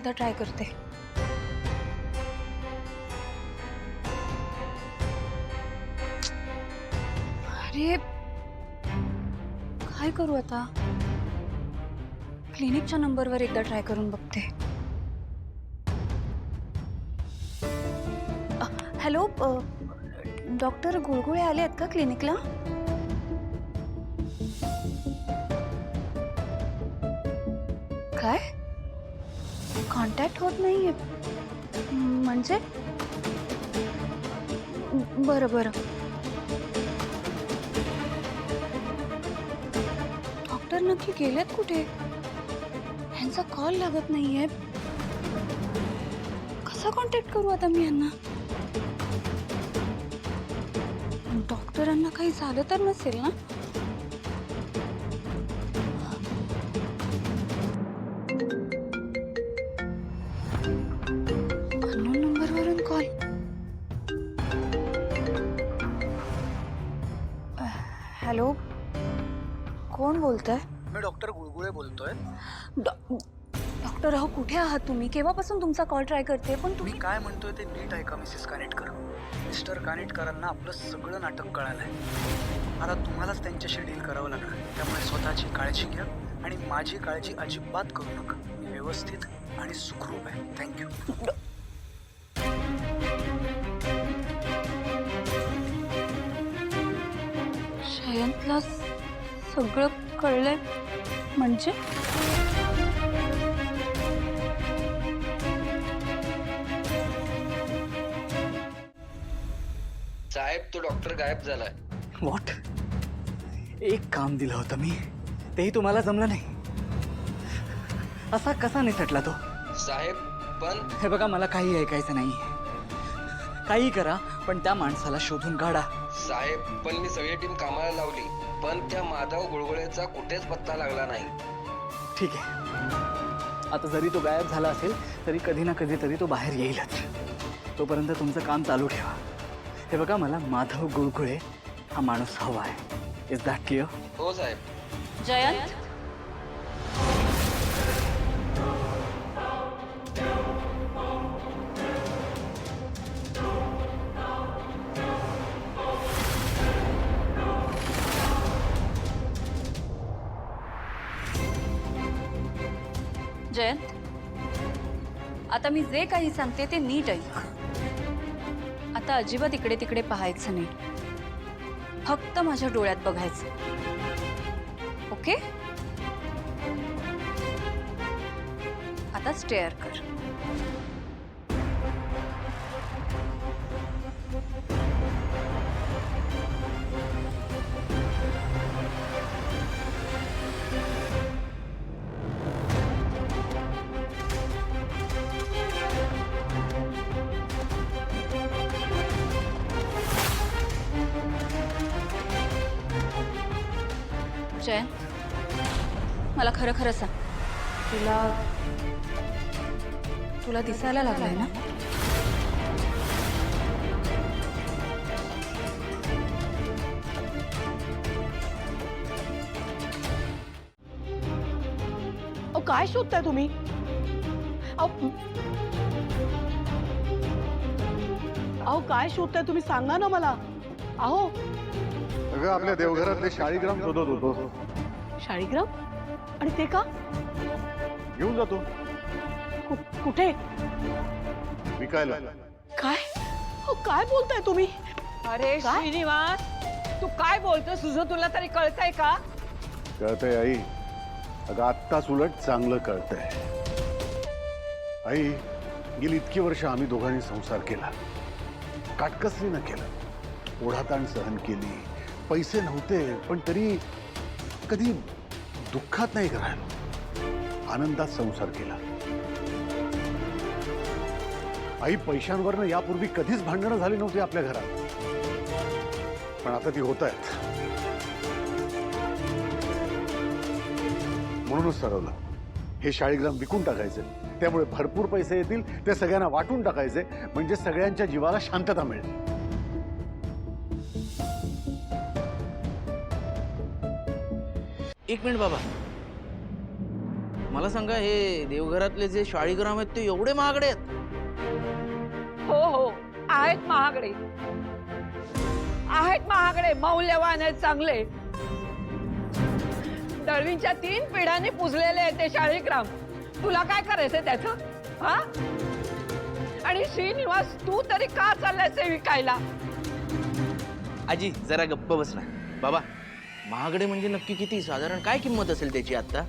एकदा ट्राय करते. अरे काय करू आता? क्लिनिकच्या नंबरवर एकदा ट्राय करून बघते. हॅलो, डॉक्टर गुळगुळे आले आहेत का क्लिनिकला? काय कॉन्टॅक्ट होत नाहीये म्हणजे? बरं बरं. डॉक्टर नक्की गेलेत कुठे? ह्यांचा कॉल लागत नाहीये. कसा कॉन्टॅक्ट करू आता मी यांना? डॉक्टरांना काही झालं तर नसेल ना? अननोन नंबरवरून कॉल. हॅलो, कोण बोलतंय? मी डॉक्टर गुळगुळे बोलतोय. डॉक्टर अहो, कुठे आहात तुम्ही? केव्हापासून तुमचा कॉल ट्राय करते पण तुम्ही काय म्हणतोय ते नीट ऐका मिसेस कानेटकर. मिस्टर कानेटकरांना आपलं सगळं नाटक कळालंय. आता तुम्हालाच त्यांच्याशी डील करावं लागणार. त्यामुळे स्वतःची काळजी घ्या आणि माझी काळजी अजिबात करू नका. मी व्यवस्थित आणि सुखरूप आहे. थँक्यू. जयंतला सगळं कळलंय म्हणजे? साहेब, तो डॉक्टर गायब झालाय. व्हॉट? एक काम दिलं होतं मी, तेही तुम्हाला जमलं नाही. असा कसा निसटला तो? साहेब पण हे बघा, मला काही ऐकायचं नाही. काही करा पण त्या माणसाला शोधून काढा. साहेब पण मी सगळी टीम कामाला लावली, पण त्या माधव गुळगुळेचा कुठेच पत्ता लागला नाही. ठीक आहे, आता जरी तो गायब झाला असेल तरी कधी ना कधीतरी तो बाहेर येईलच. तोपर्यंत तुमचं काम चालू ठेवा. हे बघा, मला माधव गुळगुळे हा माणूस हवा आहे. Is that clear? हो साहेब. जयंत, जयंत, आता मी जे काही सांगते ते नीट ऐक. आता अजिबात इकडे तिकडे पाहायचं नाही. फक्त माझ्या डोळ्यात बघायचं. ओके? आता स्टेअर कर. जयंत, मला खरं खरं सांग, तुला दिसायला लागलंय ना? अहो, काय शोधताय तुम्ही? अहो काय शोधताय तुम्ही? सांगा ना मला. अहो अगं, आपल्या देवघरातले शाळीग्राम शोधत होतो. शाळीग्राम? आणि ते का? घेऊन जातो कुठे? विकायला. काय? अहो, काय बोलताय तुम्ही? अरे काय? श्रीनिवास, तू काय बोलतोस? तुझं तुला तरी कळतंय का? कळतंय आई. अगं, आत्ताच उलट चांगलं कळतंय. आई, गेली इतकी वर्ष आम्ही दोघांनी संसार केला, काटकसरीनं केलं, ओढाताण सहन केली. पैसे नव्हते पण तरी कधी दुःखात नाही राहिलो, आनंदात संसार केला. आई, पैशांवरनं यापूर्वी कधीच भांडणं झाली नव्हती आपल्या घरात, पण आता ती होत आहेत. म्हणूनच ठरवलं हे शाळीग्राम विकून टाकायचे. त्यामुळे भरपूर पैसे येतील, ते सगळ्यांना वाटून टाकायचे, म्हणजे सगळ्यांच्या जीवाला शांतता मिळेल. एक मिनिट बाबा, मला सांगा, हे देवघरातले जे शाळीग्राम आहेत ते एवढे महागडे आहेत? हो हो, आहेत महागडे, आहेत महागडे, मौल्यवान आहेत, चांगले. दळवींच्या 3 पिढ्यांनी पुजलेले आहेत ते शाळीग्राम. तुला काय करायचंय त्याचं? हा? आणि श्रीनिवास, तू तरी का चाललायस हे विकायला? आजी जरा गप्प बस ना. बाबा, महागडे म्हणजे नक्की किती, साधारण काय किंमत असेल त्याची आता?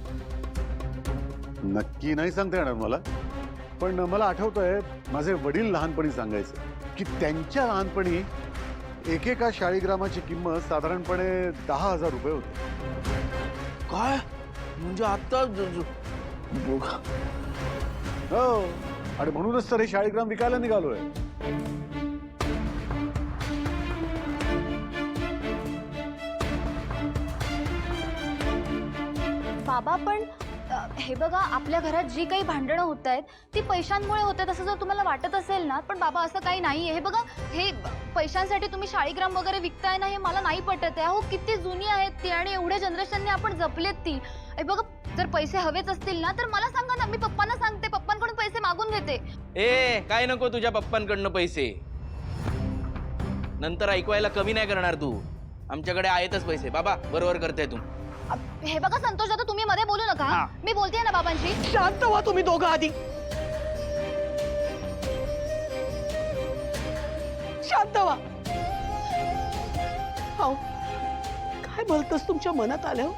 नक्की नाही सांगता येणार मला, पण मला आठवतंय माझे वडील लहानपणी सांगायचे की त्यांच्या लहानपणी एकेका शाळीग्रामाची किंमत साधारणपणे 10,000 रुपये होती. काय म्हणजे आता हो, आणि म्हणूनच तर हे शाळीग्राम विकायला निघालोय. बाबा पण हे बघा, आपल्या घरात जी काही भांडणं होत आहेत ती पैशांमुळे होत आहेत असं जर तुम्हाला वाटत असेल ना, पण बाबा असं काही नाहीये. हे बघा, हे पैशांसाठी तुम्ही शाळीग्राम वगैरे विकताय ना, हे मला नाही पटत आहे. हो, किती जुनी आहेत ती आणि एवढ्या जनरेशनने आपण जपलेत ती. हे बघा, जर पैसे हवेच असतील ना तर मला सांगा ना, मी पप्पांना सांगते, पप्पांकडून पैसे मागून घेते. ए काय नको तुझ्या पप्पांकडनं पैसे. नंतर ऐकवायला कमी नाही करणार तू. आमच्याकडे आहेतच पैसे. बाबा बरोबर करते तू. हे बघा संतोष दादा, तुम्ही मध्ये बोलू नका. मी बोलतेय ना बाबांशी. शांत व्हा तुम्ही दोघं आधी. शांत व्हा. हो, काय बोलतोस, तुमच्या मनात आलं?